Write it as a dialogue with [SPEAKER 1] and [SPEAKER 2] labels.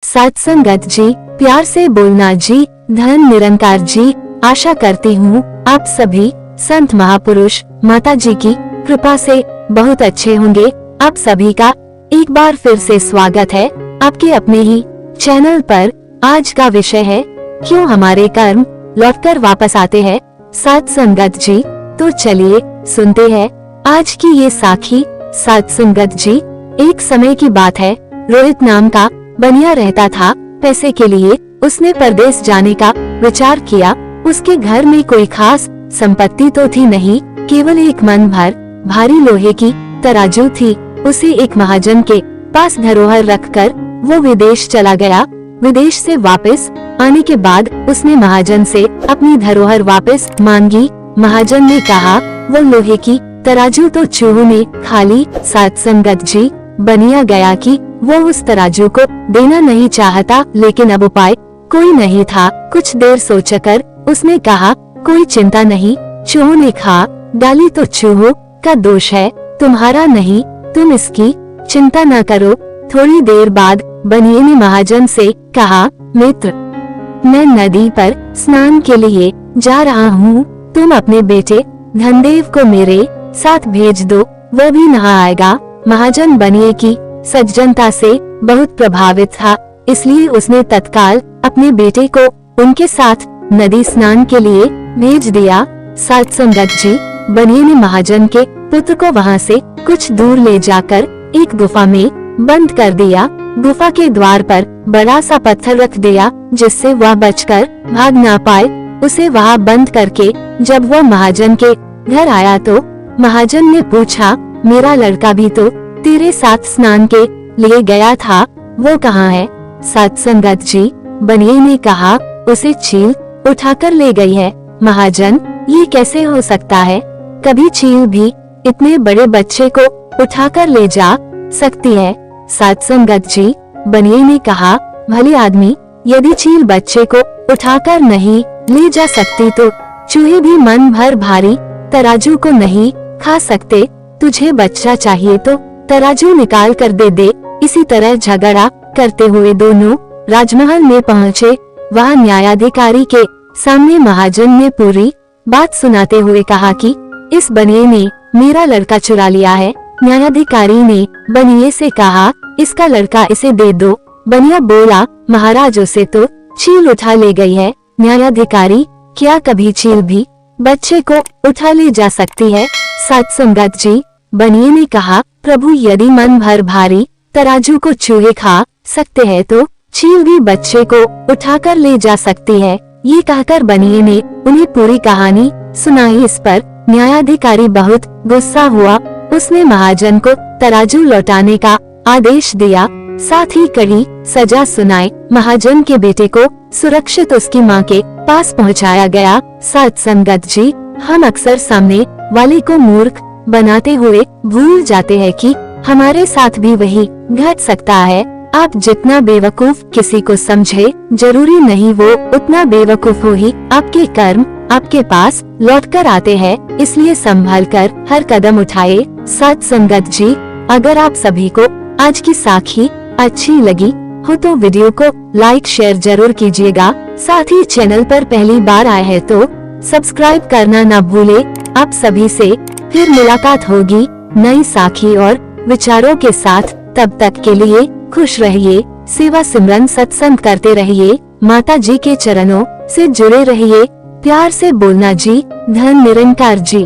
[SPEAKER 1] सत्संगत जी, प्यार से बोलना जी, धन निरंकार जी। आशा करती हूँ आप सभी संत महापुरुष माता जी की कृपा से बहुत अच्छे होंगे। आप सभी का एक बार फिर से स्वागत है आपके अपने ही चैनल पर। आज का विषय है क्यों हमारे कर्म लौटकर वापस आते हैं। सत्संगत जी, तो चलिए सुनते हैं आज की ये साखी। सत्संगत जी, एक समय की बात है, रोहित नाम का बनिया रहता था। पैसे के लिए उसने परदेश जाने का विचार किया। उसके घर में कोई खास संपत्ति तो थी नहीं, केवल एक मन भर भारी लोहे की तराजू थी। उसे एक महाजन के पास धरोहर रखकर वो विदेश चला गया। विदेश से वापस आने के बाद उसने महाजन से अपनी धरोहर वापस मांगी। महाजन ने कहा वो लोहे की तराजू तो चूहों ने खा ली। सत्संगत जी, बनिया गया कि वो उस तराजू को देना नहीं चाहता, लेकिन अब उपाय कोई नहीं था। कुछ देर सोचकर उसने कहा कोई चिंता नहीं, चूहों ने खा डाली तो चूहों का दोष है, तुम्हारा नहीं, तुम इसकी चिंता न करो। थोड़ी देर बाद बनिए ने महाजन से कहा, मित्र, मैं नदी पर स्नान के लिए जा रहा हूँ, तुम अपने बेटे धनदेव को मेरे साथ भेज दो, वह भी नहा आएगा। महाजन बनिए की सज्जनता से बहुत प्रभावित था, इसलिए उसने तत्काल अपने बेटे को उनके साथ नदी स्नान के लिए भेज दिया। सत्संगत जी, बनिए ने महाजन के पुत्र को वहां से कुछ दूर ले जाकर एक गुफा में बंद कर दिया। गुफा के द्वार पर बड़ा सा पत्थर रख दिया, जिससे वह बचकर भाग ना पाए। उसे वहां बंद करके जब वह महाजन के घर आया तो महाजन ने पूछा, मेरा लड़का भी तो तेरे साथ स्नान के लिए गया था, वो कहाँ है? सत्संगत जी, बनिए ने कहा, उसे चील उठाकर ले गई है। महाजन, ये कैसे हो सकता है? कभी चील भी इतने बड़े बच्चे को उठाकर ले जा सकती है? सत्संगत जी, बनिए ने कहा, भले आदमी, यदि चील बच्चे को उठाकर नहीं ले जा सकती तो चूहे भी मन भर भारी तराजू को नहीं खा सकते। तुझे बच्चा चाहिए तो तराजू निकाल कर दे। इसी तरह झगड़ा करते हुए दोनों राजमहल में पहुँचे। वह न्यायाधिकारी के सामने महाजन ने पूरी बात सुनाते हुए कहा कि इस बनिए ने मेरा लड़का चुरा लिया है। न्यायाधिकारी ने बनिए से कहा, इसका लड़का इसे दे दो। बनिया बोला, महाराज, उसे तो चील उठा ले गई है। न्यायाधिकारी, क्या कभी चील भी बच्चे को उठा ले जा सकती है? सत्संगत जी, बनिए ने कहा, प्रभु, यदि मन भर भारी तराजू को चूहे खा सकते हैं तो चील भी बच्चे को उठाकर ले जा सकती है। ये कहकर बनिए ने उन्हें पूरी कहानी सुनाई। इस पर न्यायाधिकारी बहुत गुस्सा हुआ। उसने महाजन को तराजू लौटाने का आदेश दिया, साथ ही कड़ी सजा सुनाई। महाजन के बेटे को सुरक्षित उसकी मां के पास पहुंचाया गया। सत्संगत जी, हम अक्सर सामने वाले को मूर्ख बनाते हुए भूल जाते हैं कि हमारे साथ भी वही घट सकता है। आप जितना बेवकूफ किसी को समझे, जरूरी नहीं वो उतना बेवकूफ हो ही। आपके कर्म आपके पास लौटकर आते हैं, इसलिए संभल कर हर कदम उठाए। सत्संगत जी, अगर आप सभी को आज की साखी अच्छी लगी हो तो वीडियो को लाइक शेयर जरूर कीजिएगा। साथ ही चैनल पर पहली बार आए हैं तो सब्सक्राइब करना न भूले। आप सभी से फिर मुलाकात होगी नई साखी और विचारों के साथ। तब तक के लिए खुश रहिए, सेवा सिमरन सत्संग करते रहिए, माता जी के चरणों से जुड़े रहिए। प्यार से बोलना जी, धन निरंकार जी।